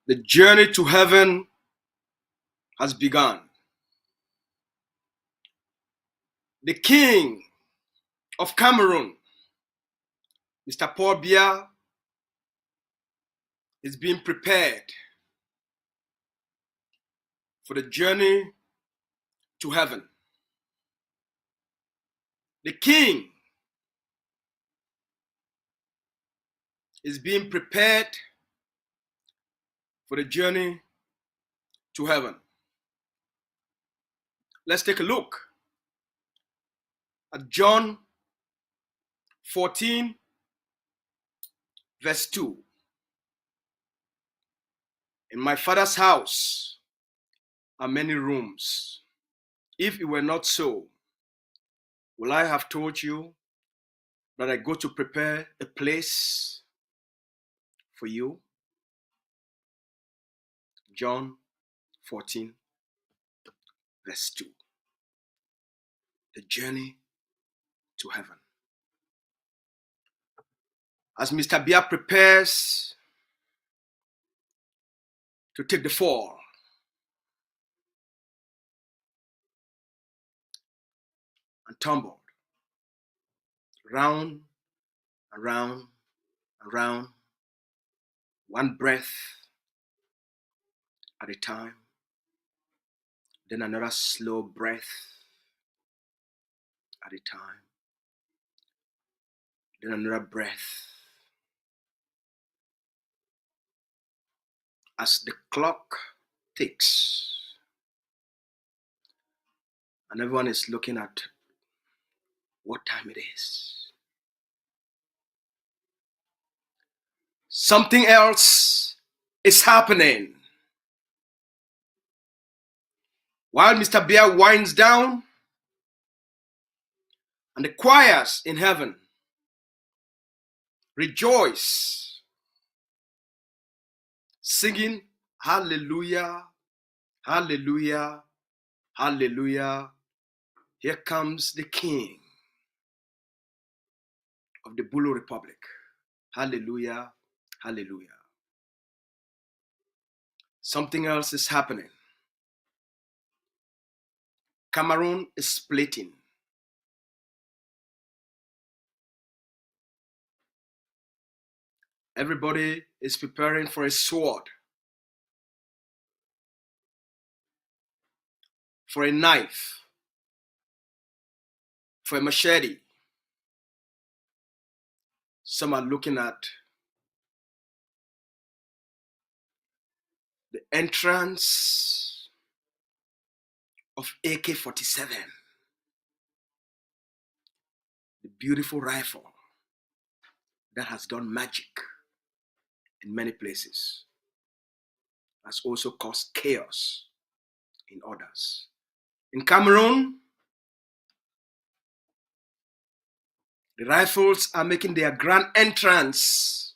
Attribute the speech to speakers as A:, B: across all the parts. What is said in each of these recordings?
A: The journey to heaven has begun. The King of Cameroun, Mr. Biya, is being prepared for the journey to heaven. The King is being prepared for the journey to heaven. Let's take a look at John 14, verse 2. In my Father's house are many rooms. If it were not so, will I have told you that I go to prepare a place for you? John 14, verse 2. The journey to heaven. As Mr. Biya prepares to take the fall, and tumbled round and round and round, one breath at a time, then another slow breath at a time, then another breath. As the clock ticks, and everyone is looking at what time it is, something else is happening. While Mr. Biya winds down, and the choirs in heaven rejoice, singing, hallelujah, hallelujah, hallelujah. Here comes the King of the Bulu Republic. Hallelujah, hallelujah. Something else is happening. Cameroun is splitting. Everybody is preparing for a sword, for a knife, for a machete. Some are looking at the entrance of AK-47, the beautiful rifle that has done magic in many places, has also caused chaos in others. In Cameroun, the rifles are making their grand entrance.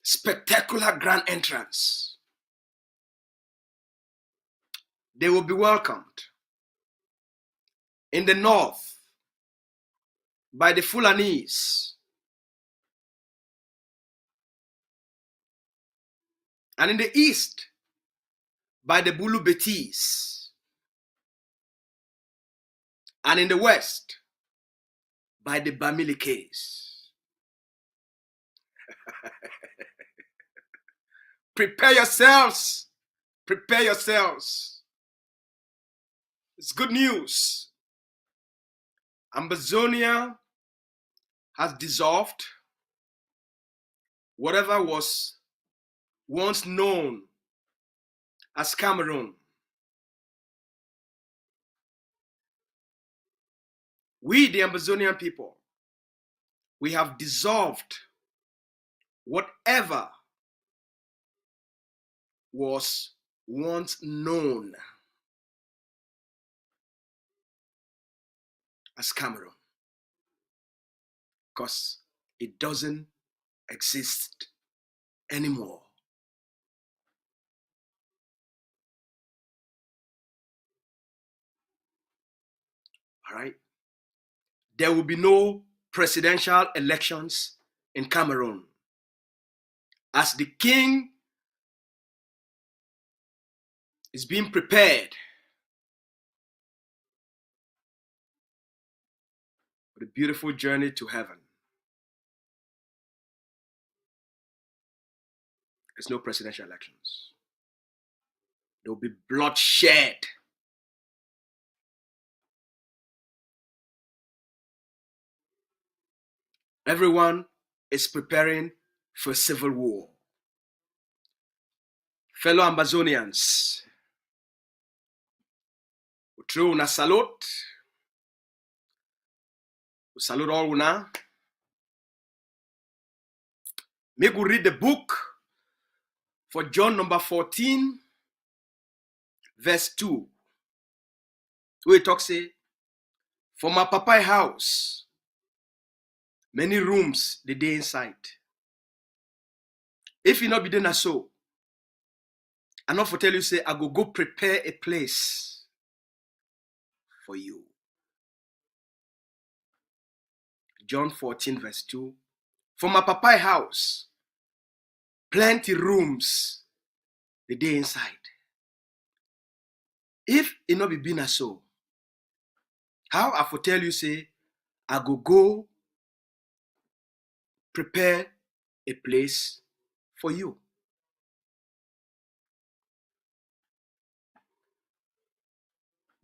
A: Spectacular grand entrance. They will be welcomed in the north by the Fulanese, and in the east by the Bulu Betis, and in the west by the Bamilikes. Prepare yourselves. Prepare yourselves. It's good news. Ambazonia has dissolved. Whatever was once known as Cameroun, we, the Ambazonian people, we have dissolved whatever was once known as Cameroun, because it doesn't exist anymore. All right? There will be no presidential elections in Cameroun. As the king is being prepared for the beautiful journey to heaven. There's no presidential elections. There will be bloodshed. Everyone is preparing for civil war. Fellow Ambazonians, we throw una salute. We salute all una. Make we read the book for John number 14, verse 2. Where it talks say, for my papa house, many rooms the day inside. If you not be done so, I not for tell you say, I go prepare a place for you. John 14, verse 2. For my papa house, plenty rooms the day inside. If it not be been so, how I for tell you say, I go prepare a place for you.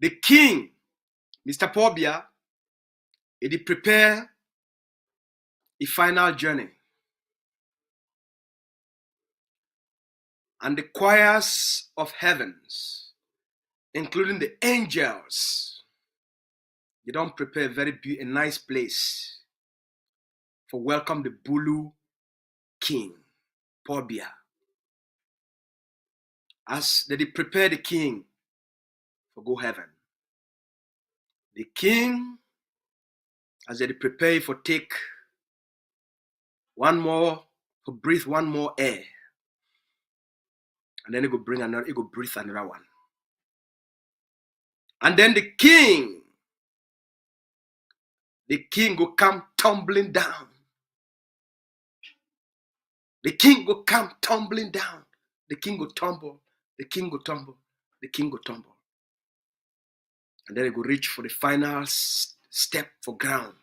A: The king, Mr. Biya, he prepare a final journey. And the choirs of heavens, including the angels, they don't prepare a nice place for welcome the Bulu king, Biya. As they prepare the king for go heaven. The king, as they prepare for take one more, for breathe one more air. And then he go bring another, he go breathe another one. And then the king go come tumbling down. The king go come tumbling down. The king go tumble. The king go tumble. The king go tumble. And then he go reach for the final step for ground.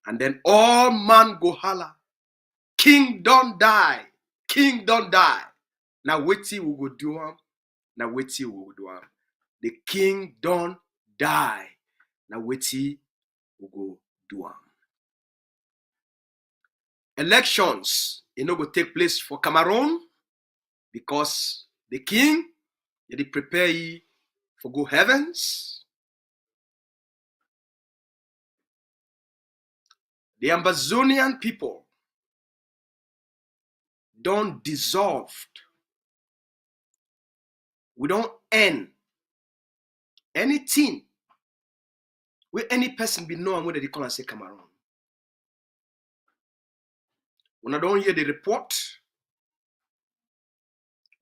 A: And then all man go holler, king don't die. King don't die. Now wetin we go do am. Now wetin we go do am. The king don't die. Now wetin we go do am. Elections, no go take place for Cameroun because the king, they prepare ye for go heavens. The Ambazonian people don't dissolved. We don't end anything where any person be known where they call and say Cameroun. When I don't hear the report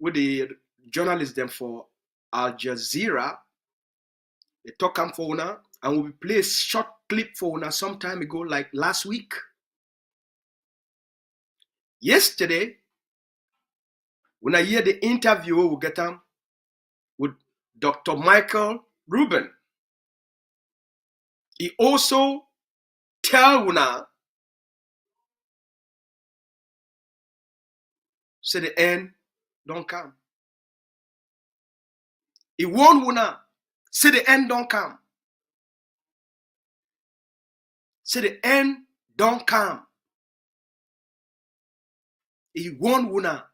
A: with the journalists them for Al Jazeera, they talk am for una and we play a short clip for una some time ago, like last week. Yesterday, when I hear the interview we get them with Dr. Michael Rubin, he also tell una say the end don't come. He warn una say the end don't come. Say the end don't come. He warn una.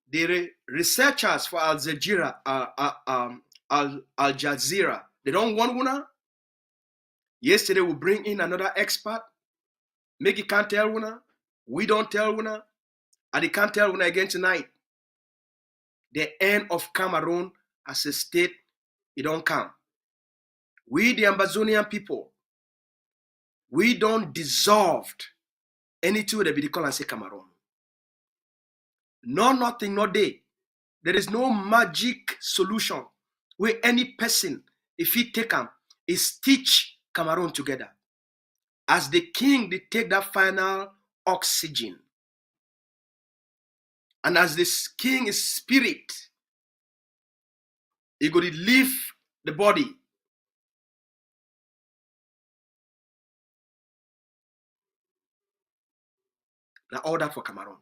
A: The researchers for Al Jazeera, Al Jazeera, they don't want una. Yesterday we bring in another expert. Make it can't tell una. We don't tell una. And they can't tell una again tonight. The end of Cameroun as a state, it don't come. We, the Ambazonian people, we don't dissolved anything that be called and say Cameroun. No, nothing, no day. There is no magic solution where any person, if he take them, is stitch Cameroun together. as the king they take that final oxygen, and as this king is spirit, he go to leave the body. Now all that for Cameroon.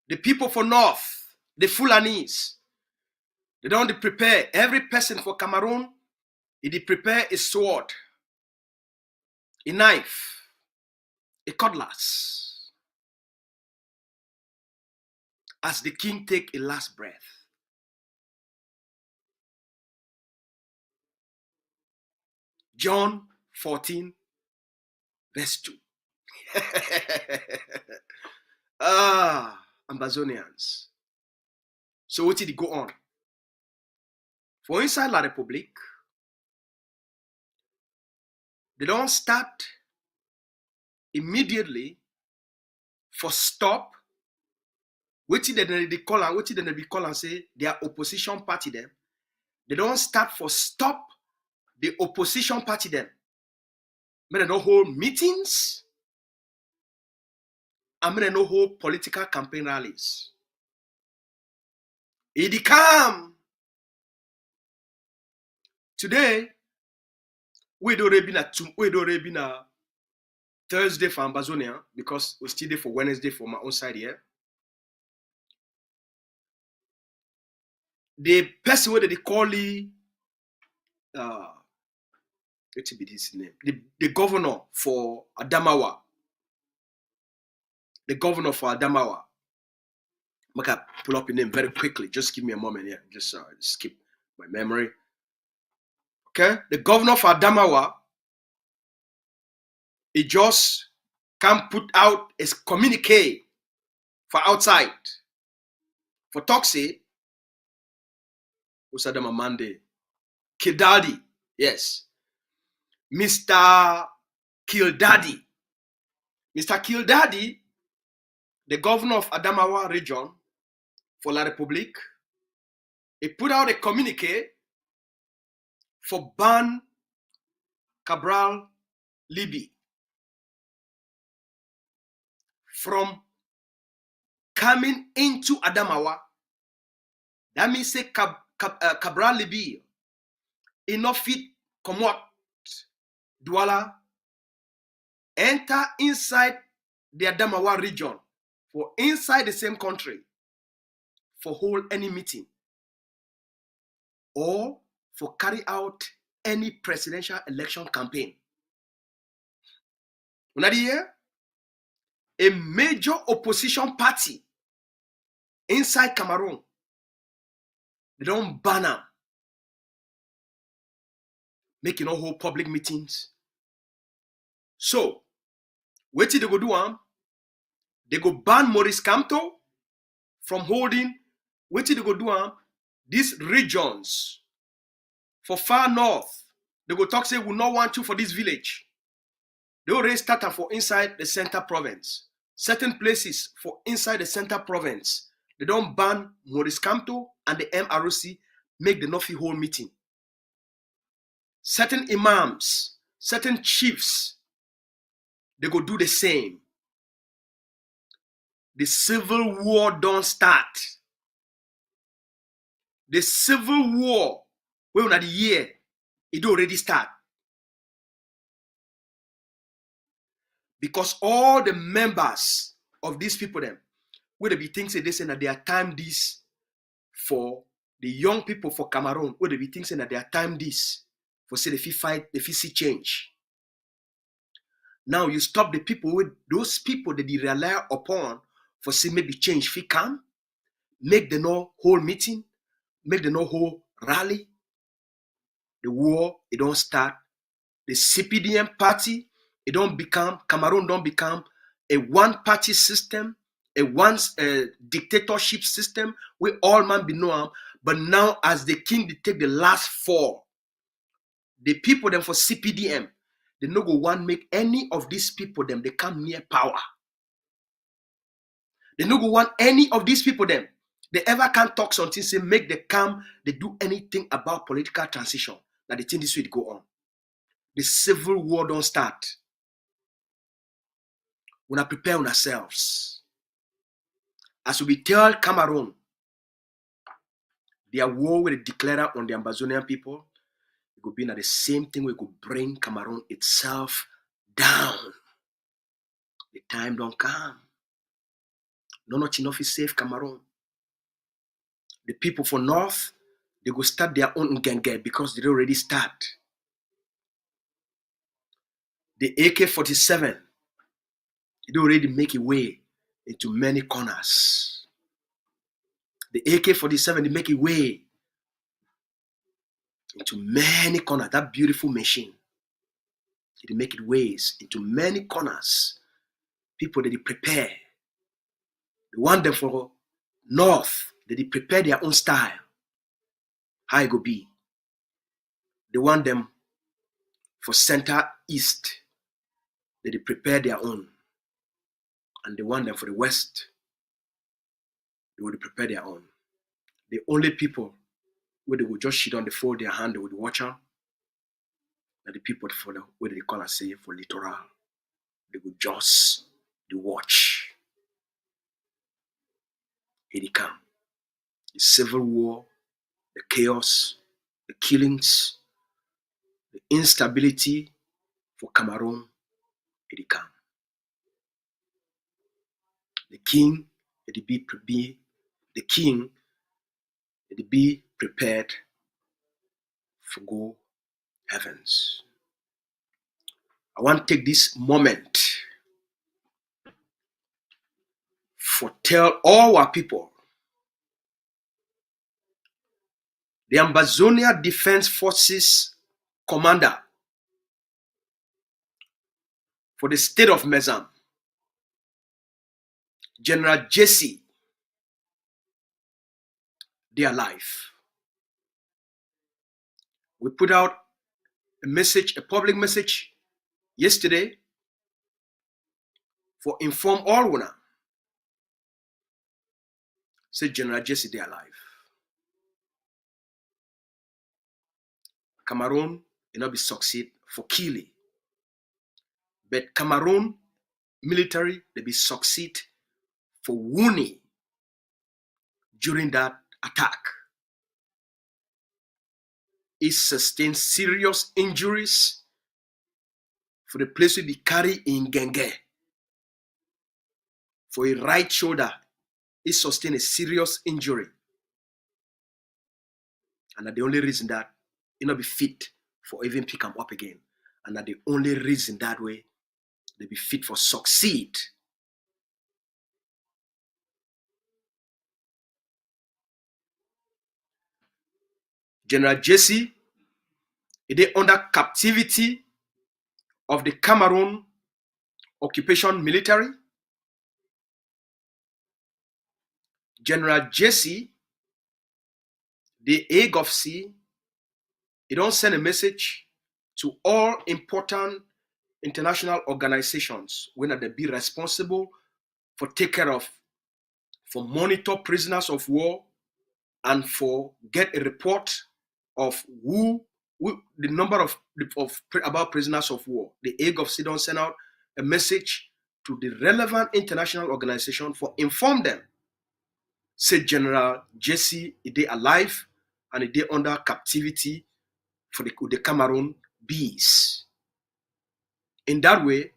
A: The people for North, the Fulanese, they don't prepare. Every person for Cameroon, he prepare a sword, a knife, a cutlass, as the king take a last breath. John 14, verse 2. Ambazonians. So what did it go on? For inside La Republique, they don't start immediately for stop. What did they call and what did they call and say their opposition party them? They don't start for stop the opposition party them. But they don't hold meetings. And they don't hold political campaign rallies. It come. Today, we don't have a Thursday for Ambazonia because we still there for Wednesday for my own side here. The person where they call it, what be this name? The governor for Adamawa. The governor for Adamawa. I can pull up your name very quickly. Just give me a moment here. Just skip my memory. Okay, the governor for Adamawa, he just can put out a communique for outside for Toxie. Who's Adama Mande? Kildadi, yes. Mr. Kildadi. Mr. Kildadi, the governor of Adamawa region for La Republique, he put out a communique for ban Cabral Libi from coming into Adamawa. That means say Cabral Libi enough fit come out Douala, enter inside the Adamawa region for inside the same country for hold any meeting or for carry out any presidential election campaign. Una here, a major opposition party inside Cameroon, they don't ban them, making no hold public meetings. So, what did they go do? They go ban Maurice Kamto from holding. What did they go do? These regions for far north, they go talk say we not want you for this village. They already started for inside the center province. Certain places for inside the center province, they don't ban Maurice Kamto and the MROC make the Nofi whole meeting. Certain imams, certain chiefs, they go do the same. The civil war don't start. The civil war, when at the year, it already start. Because all the members of these people, them, where they be thinking they say that they are time this for the young people for Cameroon, where they be thinking that they are time this for say if you fight, if you see change. Now you stop the people with those people that they rely upon for say maybe change if come, make the no whole meeting, make the no whole rally. The war, it don't start. The CPDM party, it don't become, Cameroon don't become a one-party system, a dictatorship system where all man be known. But now as the king they take the last fall, the people them for CPDM, they no go want make any of these people them they come near power. They no go want any of these people them they ever can talk something say make them come they do anything about political transition. Now the thing this will go on. the civil war don't start. We are prepare ourselves. As we tell Cameroun, their war will declare on the Ambazonian people, it could be the same thing we could bring Cameroun itself down. The time don't come. Not enough is safe Cameroun. The people for North, they go start their own Ngenge because they already start. The AK-47, it already make a way into many corners. The AK-47, they make a way into many corners. That beautiful machine, it make it ways into many corners. People that they prepare. They want them for North, that they prepare their own style. How it go be. They want them for Center East, that they prepare their own. And they want them for the West, they would prepare their own. The only people where they would just shit on the fold their hand, they would watch them, and the people for the where they call and say for littoral, they would just the watch. Here they come. The civil war, the chaos, the killings, the instability for Cameroun, here they come. The king, it be prepared for go heavens. I want to take this moment for tell all our people, the Ambazonia Defense Forces commander for the state of Mezam, General Jesse, they are alive. We put out a message, a public message yesterday for inform all Wuna. Say General Jesse, they are alive. Cameroon will not be succeed for killing. But Cameroon military, they be succeed for wounding during that attack. It sustained serious injuries for the place we be carried in Ngenge. For a right shoulder, it sustained a serious injury. And that the only reason that it not be fit for even pick them up again. And that the only reason that way they be fit for succeed. General Jesse, he is under captivity of the Cameroon occupation military. General Jesse, the AGOFC, he don't send a message to all important international organizations when they be responsible for take care of, for monitor prisoners of war, and for get a report of who the number of about prisoners of war. The AGOFC don't send out a message to the relevant international organization for inform them. Say General Jesse, is they alive and is they under captivity for the Cameroon bees. In that way,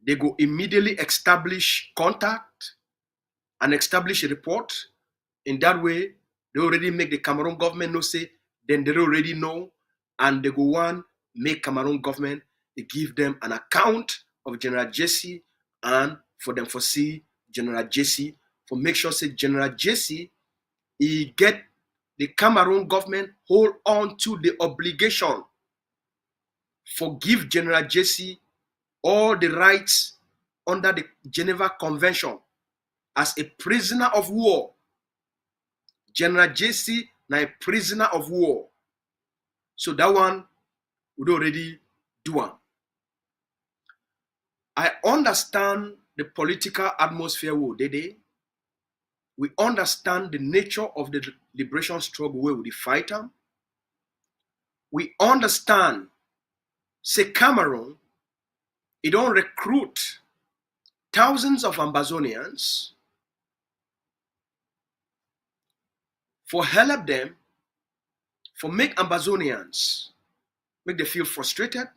A: they go immediately establish contact and establish a report. In that way, they already make the Cameroon government know, say, then they already know, and they go on, make Cameroon government, they give them an account of General Jesse, and for them for see General Jesse, for make sure, say, General Jesse, he get the Cameroon government hold on to the obligation, forgive General Jesse all the rights under the Geneva Convention as a prisoner of war. General Jesse now a prisoner of war. So that one would already do one. I understand the political atmosphere today. We understand the nature of the liberation struggle where we fight them. We understand say Cameroun, it don't recruit thousands of Ambazonians for help them, for make Ambazonians, make them feel frustrated,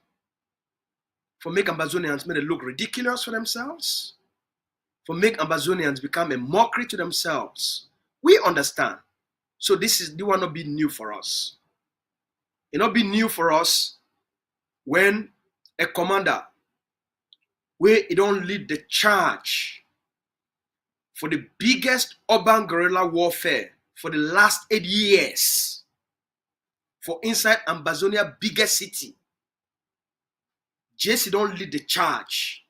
A: for make Ambazonians make them look ridiculous for themselves, for make Ambazonians become a mockery to themselves. We understand. So this will not be new for us. It will not be new for us when a commander, where he don't lead the charge for the biggest urban guerrilla warfare for the last 8 years, for inside Ambazonia biggest city. JC don't lead the charge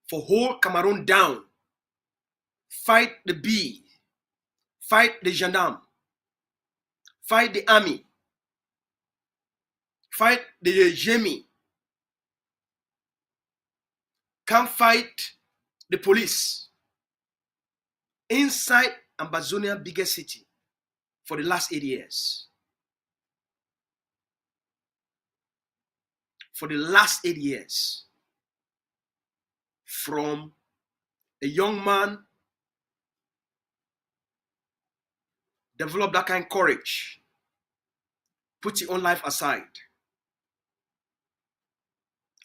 A: for hold Cameroun down, fight the bee, fight the gendarme, fight the army, fight the Jemi, come fight the police inside Ambazonia biggest city for the last 8 years. For the last 8 years, from a young man develop that kind of courage, put your own life aside,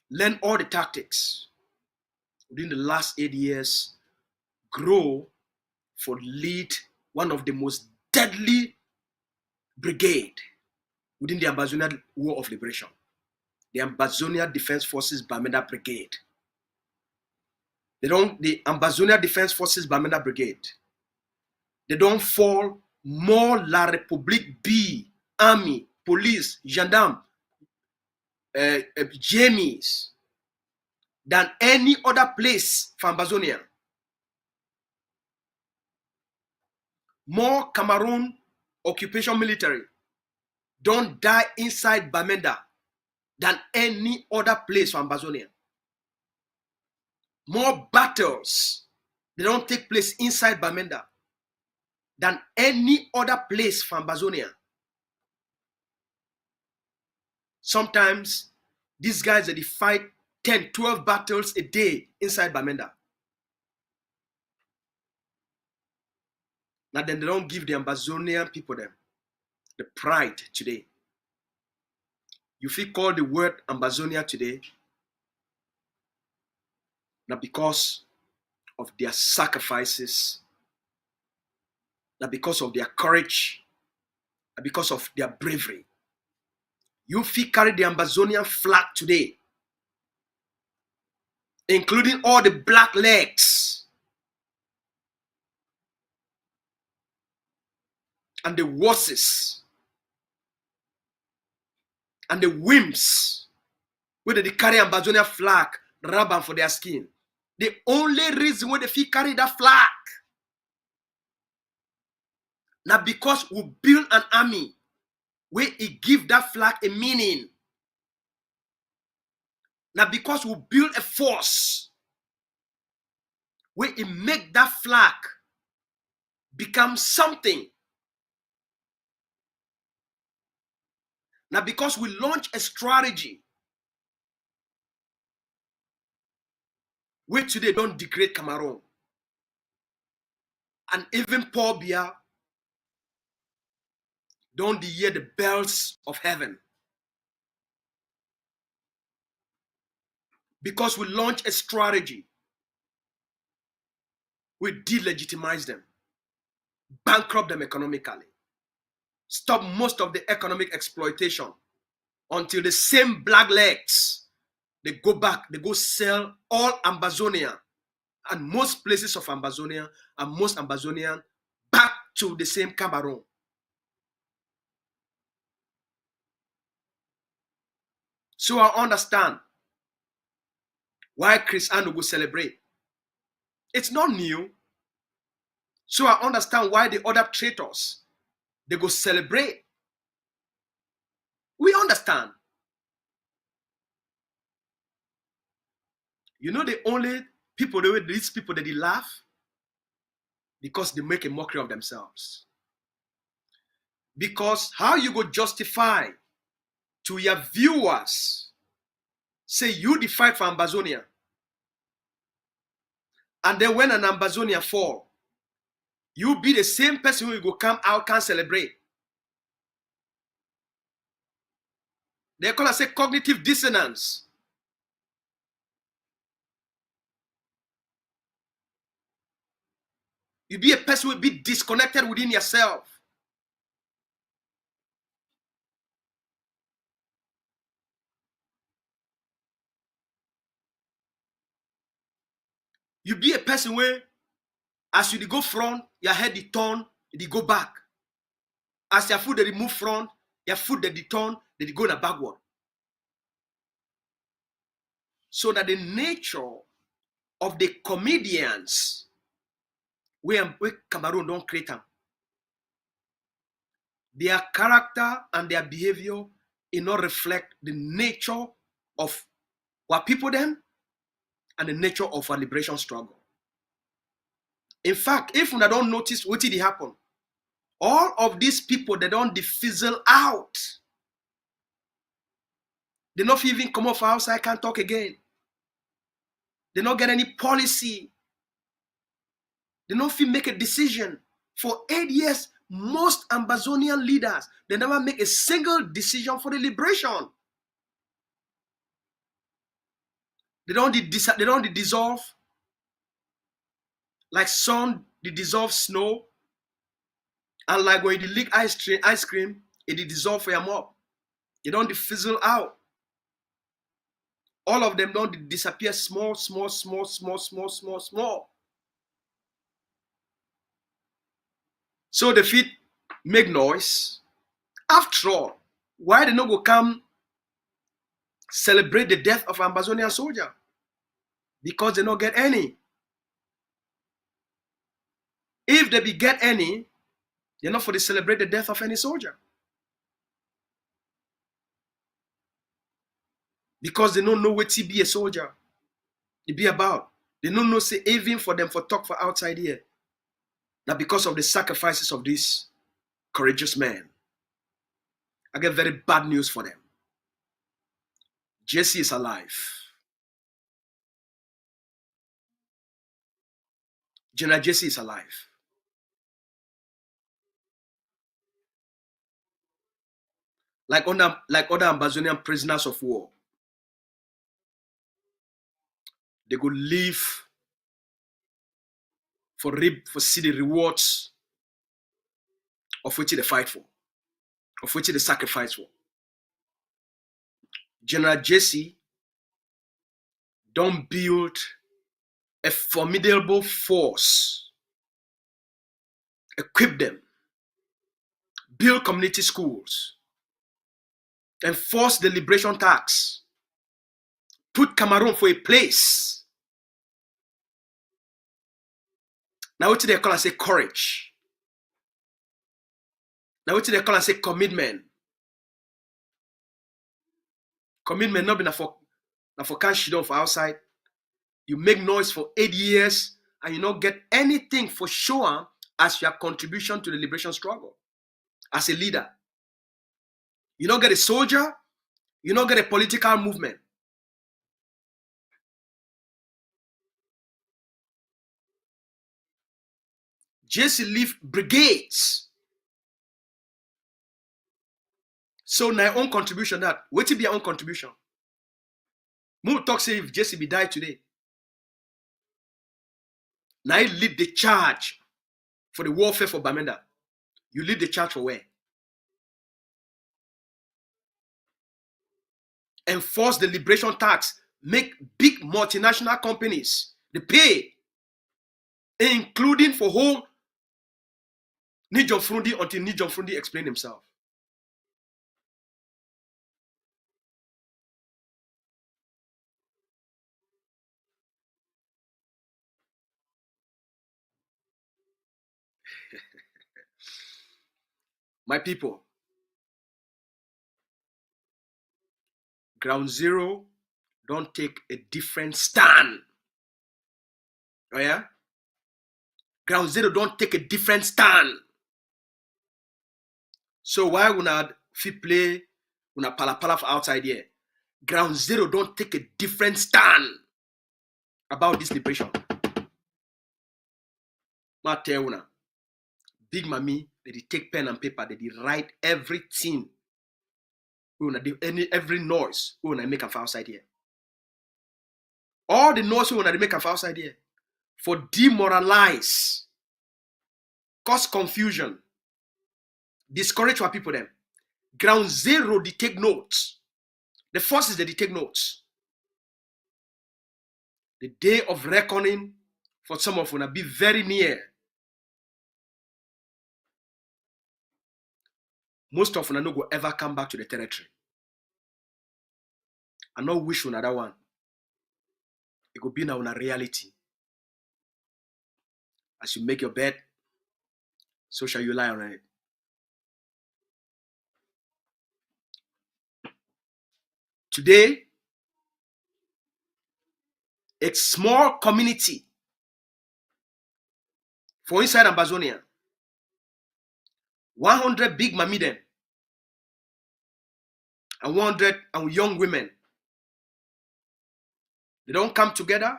A: learn all the tactics, within the last 8 years, grow for lead one of the most deadly brigade within the Ambazonia War of Liberation, the Ambazonia Defense Forces Bamenda Brigade. The Ambazonia Defense Forces Bamenda Brigade, they don't fall more La République B, army, police, gendarme, Jamies than any other place for Ambazonia. More Cameroon occupation military don't die inside Bamenda than any other place for Ambazonia. More battles, they don't take place inside Bamenda than any other place for Ambazonia. Sometimes these guys, they fight 10, 12 battles a day inside Bamenda. Now then they don't give the Ambazonian people them the pride today. You feel call the word Ambazonia today, not because of their sacrifices, not because of their courage, not because of their bravery. You feel carry the Ambazonian flag today, including all the black legs and the wosses and the wimps, where they carry Ambazonia flag rubber for their skin. The only reason why they feel carry that flag, not because we build an army where it give that flag a meaning, not because we build a force where it make that flag become something, not because we launch a strategy where today don't degrade Cameroon, and even Paul Biya don't hear the bells of heaven, because we launch a strategy, we delegitimize them, bankrupt them economically, stop most of the economic exploitation until the same black legs, they go back, they go sell all Ambazonia and most places of Ambazonia and most Ambazonian back to the same Cameroun. So I understand why Cristiano will celebrate. It's not new. So I understand why the other traitors, they go celebrate. We understand. You know the only people, these people that they laugh? Because they make a mockery of themselves. Because how you go justify to your viewers say you dey fight for Ambazonia. And then when an Ambazonia fall, you be the same person who go come out, can celebrate. They call it cognitive dissonance. You be a person who will be disconnected within yourself. You be a person where, as you go front, your head they turn, they go back. As your foot they move front, your foot they turn, they go in a backward. So that the nature of the comedians, where Cameroun don't create them, their character and their behavior it not reflect the nature of what people them and the nature of our liberation struggle. In fact, if we don't notice what did happen, all of these people they don't fizzle out. They not even come off outside, can't talk again. They not get any policy. They not feel make a decision. For 8 years, most Ambazonian leaders, they never make a single decision for the liberation. They don't dissolve like sun, they dissolve snow. And like when you lick ice cream, it dissolve for your mouth. They don't fizzle out. All of them don't disappear small. So the feet make noise. After all, why they not go come celebrate the death of an Ambazonian soldier? Because they not get any. If they be get any, they're not for to celebrate the death of any soldier. Because they don't know what to be a soldier. It be about. They don't know say even for them for talk for outside here. Now because of the sacrifices of these courageous men, I get very bad news for them. Jesse is alive. General Jesse is alive. Like other Ambazonian prisoners of war. They go live for see the rewards of which they fight for, of which they sacrifice for. General Jesse don't build a formidable force, equip them, build community schools, enforce the liberation tax, put Cameroun for a place. Now what they call and say courage. Now what they call and say commitment. Commitment not been for cash down for outside. You make noise for 8 years and you not get anything for sure as your contribution to the liberation struggle. As a leader. You don't get a soldier, you don't get a political movement. Jesse leave brigades. So now own contribution that. What will be your own contribution? Who talk say if Jesse be died today? Now you lead the charge for the warfare for Bamenda. You lead the charge for where? Enforce the liberation tax. Make big multinational companies they pay, including for whole Nijon Frundi until Nijon Frundi explain himself. My people, Ground Zero don't take a different stand. Oh yeah? Ground Zero don't take a different stand. So why would not fit play una pala for outside here? Ground Zero don't take a different stand about this liberation. Ma tell una, Big Mami, they take pen and paper, they write everything. Every noise we make a outside here. All the noise we make a outside here for demoralize, cause confusion, discourage our people them. Ground Zero, they take notes. The forces that they take notes. The day of reckoning for some of us be very near. Most of us no go ever come back to the territory. I not wish another one. It could be now a reality. As you make your bed, so shall you lie on it. Today, a small community for inside Ambazonia, 100 big mami them, and 100 and young women, they don't come together.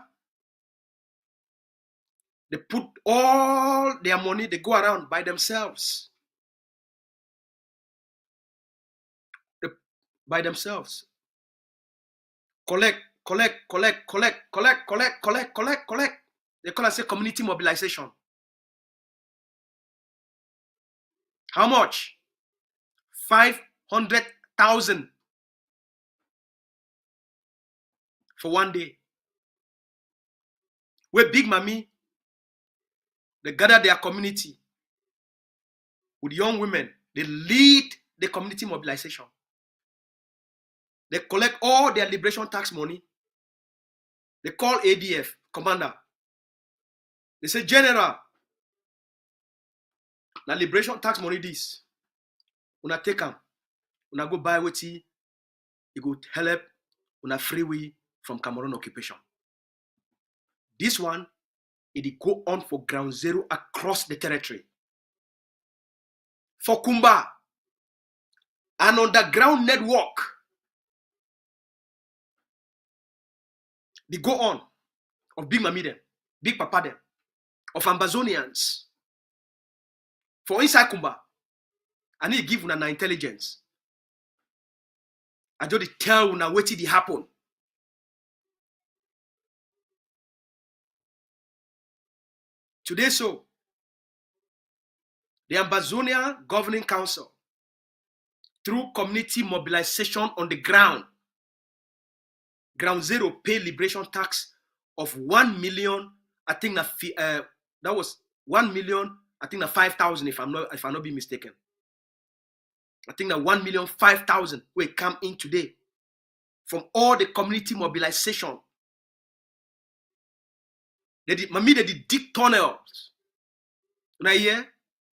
A: They put all their money, they go around by themselves. By themselves. Collect. They call it community mobilization. How much? 500,000 for one day. Where Big Mami, they gather their community with young women. They lead the community mobilization. They collect all their liberation tax money. They call ADF, commander. They say, General, na liberation tax money this. Una take them. Una go buy what it go help una free way from Cameroon occupation. This one, it go on for Ground Zero across the territory. For Kumba, an underground network, they go on of Big Mami them, Big Papa them, of Ambazonians. For inside Kumba, I need to give una intelligence. I just tell una what did happen. Today, so the Ambazonia Governing Council, through community mobilization on the ground, Ground Zero pay liberation tax of 1 million. I think that was 1 million. I think that 5,000. If I'm not being mistaken, I think that 1,005,000 will come in today from all the community mobilization. They did dig tunnels. Now here,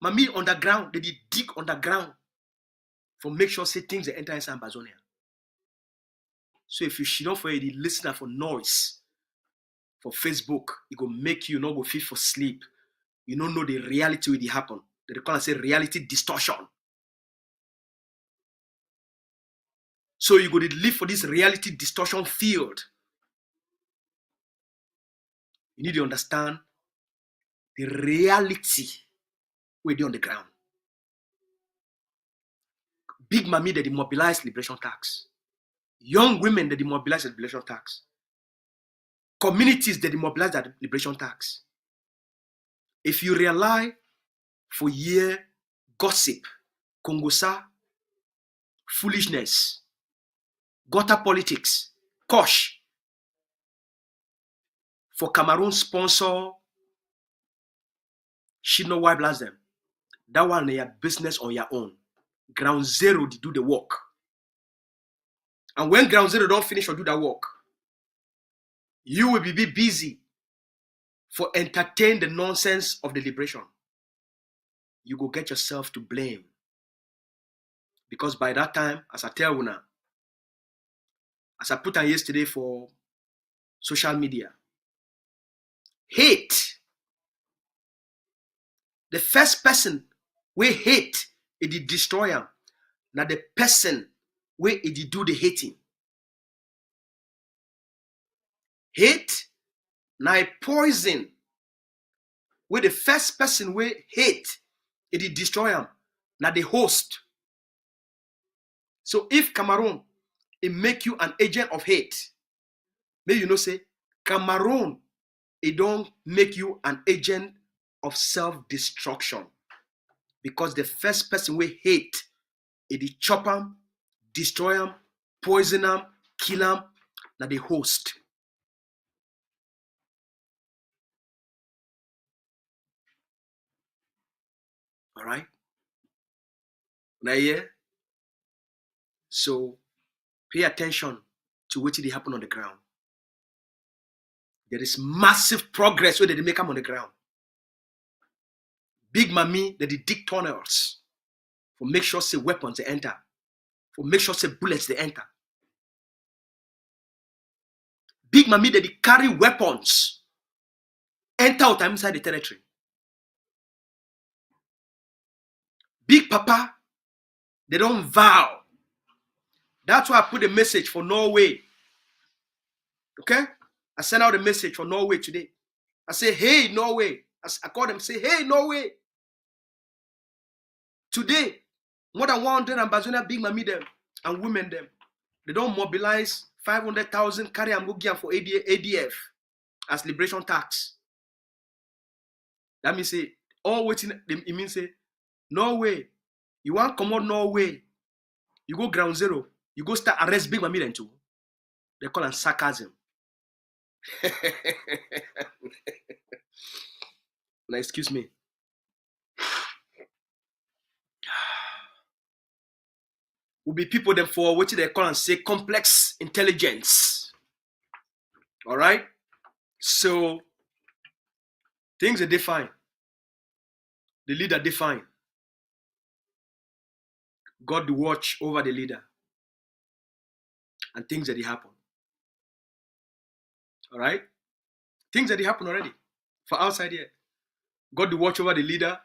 A: Mami underground. They did dig underground for make sure say things they enter inside Ambazonia. So if you shit on for the listener for noise for Facebook, it go make you not go fit for sleep. You don't know the reality will happen. They call it say reality distortion. So you go to live for this reality distortion field. You need to understand the reality where they on the ground. Big Mami they demobilize liberation tax. Young women they demobilize the liberation tax. Communities they demobilize that liberation tax. If you rely for year gossip, kongosa, foolishness, gutter politics, kosh, for Cameroon sponsor, she no why blast them. That one is your business on your own. Ground Zero to do the work. And when Ground Zero don't finish or do that work, you will be busy for entertain the nonsense of the liberation. You go get yourself to blame. Because by that time, as I tell you now, as I put on yesterday for social media, hate. The first person we hate is the destroyer. Now the person where it do the hating. Hate, now a poison. Where the first person will hate, it destroy him. Now the host. So if Cameroun, it make you an agent of hate, may you know say, Cameroun, it don't make you an agent of self-destruction. Because the first person will hate, it chop him, destroy him, poison him, kill him, now the host. All right? Now yeah. So pay attention to what did happen on the ground. There is massive progress where they make them on the ground. Big Mommy, they dig tunnels for make sure say weapons they enter, for make sure say bullets they enter. Big Mommy, they carry weapons, enter out inside the territory. Big Papa, they don't vow. That's why I put a message for Norway. Okay? I sent out a message for Norway today. I say, hey, Norway. I call them, say, hey, Norway. Today, more than 100 Ambazonia big mommy them and women them. They don't mobilize 500,000 carry and go give for ADF as liberation tax. That means say, all waiting, it means say, Norway, you want to come out Norway, you go ground zero, you go start arrest big mommy then too. They call it sarcasm. Now, excuse me. Will be people them for what they call and say complex intelligence. All right? So, things are defined. The leader defined. God to watch over the leader. And things that happen. All right? Things that happen already. For outside here. God to watch over the leader.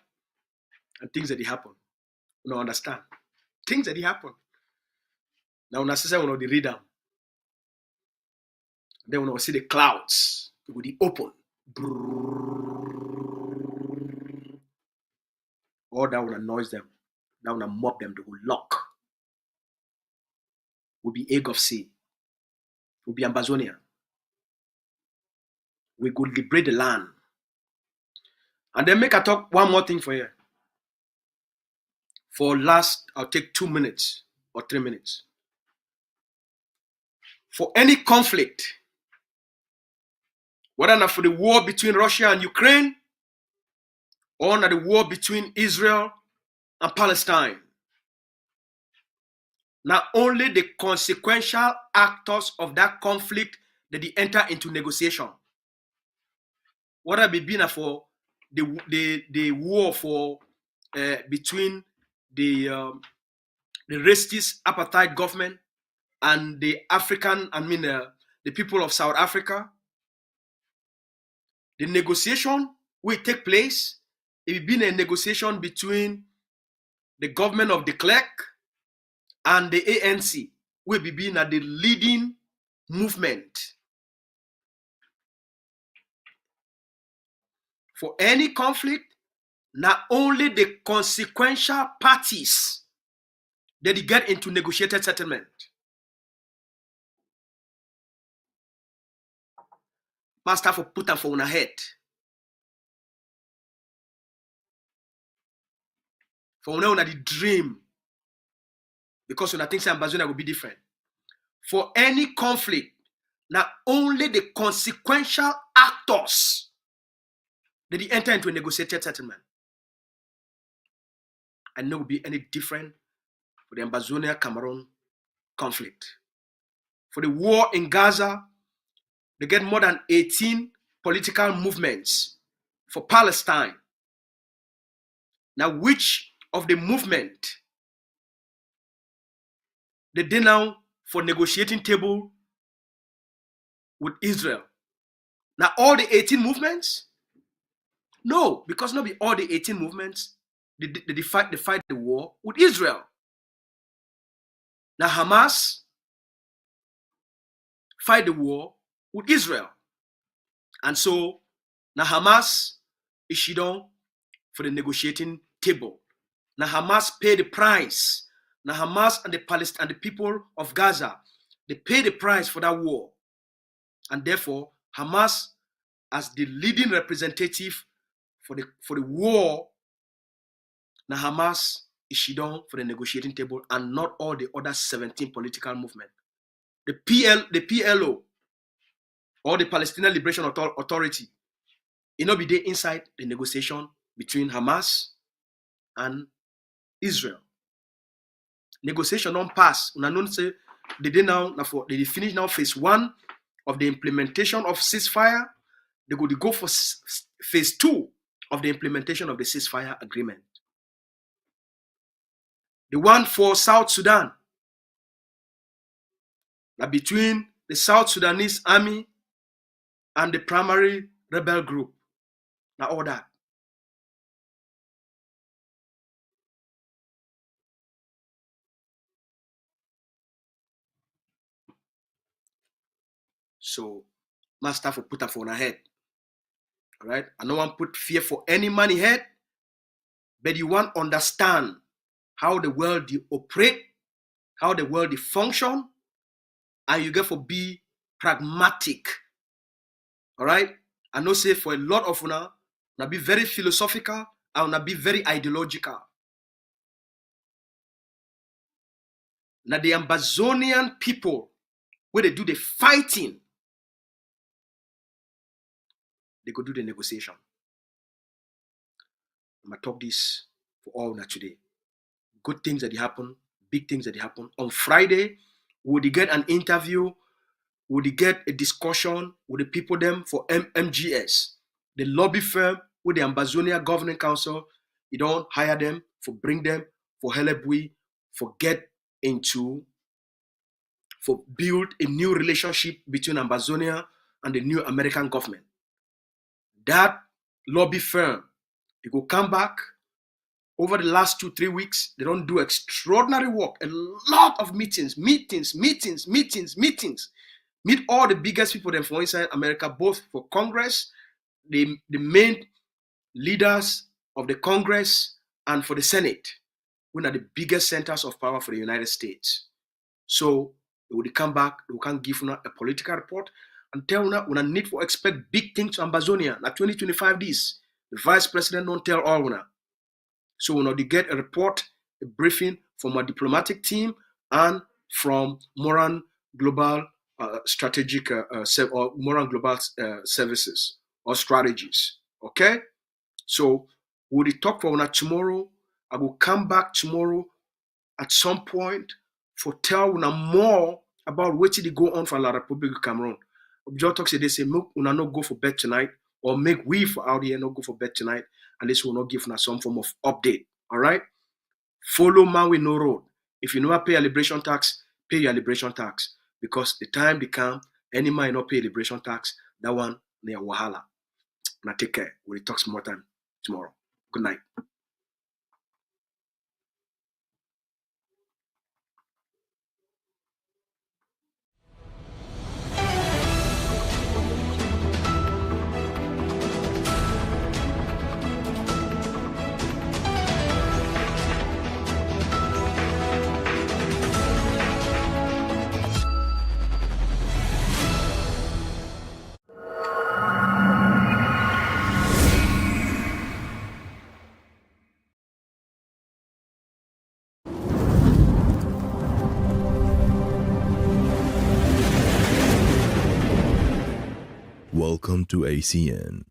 A: And things that happen. You don't understand. Things that happen. Now, when I say when they read them, then when I see the clouds, it will be open. Or that will annoys them. That will mop them. They will lock. Will be egg of sea. Will be Ambazonia. We could liberate the land. And then make a talk one more thing for you. For last, I'll take 2 minutes or 3 minutes. For any conflict, whether not for the war between Russia and Ukraine, or not the war between Israel and Palestine, not only the consequential actors of that conflict that they enter into negotiation. Whether it be for the war for between the racist apartheid government and the African, the people of South Africa, the negotiation will take place. It will be a negotiation between the government of de Klerk and the ANC, will be being at the leading movement. For any conflict, not only the consequential parties that they get into negotiated settlement. Master for put them for on head. For now, the dream. Because when I think Ambazonia will be different. For any conflict, not only the consequential actors that they enter into a negotiated settlement. And no will be any different for the Ambazonia Cameroun conflict. For the war in Gaza, they get more than 18 political movements for Palestine. Now, which of the movement they did now for negotiating table with Israel? Now, all the 18 movements? No, because not be all the 18 movements they fight the war with Israel. Now, Hamas fight the war with Israel. And so, now Hamas is she down for the negotiating table. Now Hamas pay the price. Now Hamas and the Palestine and the people of Gaza, they pay the price for that war. And therefore, Hamas, as the leading representative for the war, now Hamas is she down for the negotiating table, and not all the other 17 political movements. The PLO, or the Palestinian Liberation Authority, it not be there inside the negotiation between Hamas and Israel. Negotiation don't pass. Una don't say they finish now phase 1 of the implementation of ceasefire. They go for phase 2 of the implementation of the ceasefire agreement. The one for South Sudan, that between the South Sudanese army and the primary rebel group. Now all that. So, master for put up on head. All right? I don't want to put fear for any man in head, but you want to understand how the world they operate, how the world they function, and you get to be pragmatic. All right? I know say for a lot of una be very philosophical and una be very ideological. Now the Ambazonian people, where they do the fighting, they go do the negotiation. I'm gonna talk this for all now today. Good things that happen, big things that happen. On Friday, would you get an interview? Would you get a discussion with the people them for MGS, the lobby firm with the Ambazonia Governing Council? You don't hire them for bring them for help we for get into for build a new relationship between Ambazonia and the new American government. That lobby firm, they go come back over the last 2-3 weeks. They don't do extraordinary work. A lot of meetings. Meet all the biggest people then from inside America, both for Congress, the main leaders of the Congress, and for the Senate, one of the biggest centers of power for the United States. So they will come back, they can give una a political report and tell una need to expect big things to Ambazonia. Like 2025 this. The vice president don't tell all una. So they get a report, a briefing from a diplomatic team and from Moran Global Strategic or Moran Global Services or Strategies. Okay? So we'll talk for una tomorrow. I will come back tomorrow at some point for tell una more about what did go on for La Republic of Cameroon. Just talk say they say make una not go for bed tonight, or make we for out here not go for bed tonight, and this will not give una some form of update. All right? Follow man with no road. If you never pay your liberation tax, pay your liberation tax, because the time they come, any man not pay liberation tax, that one near wahala. Now take care. We'll talk some more time tomorrow. Good night.
B: Welcome to ACN.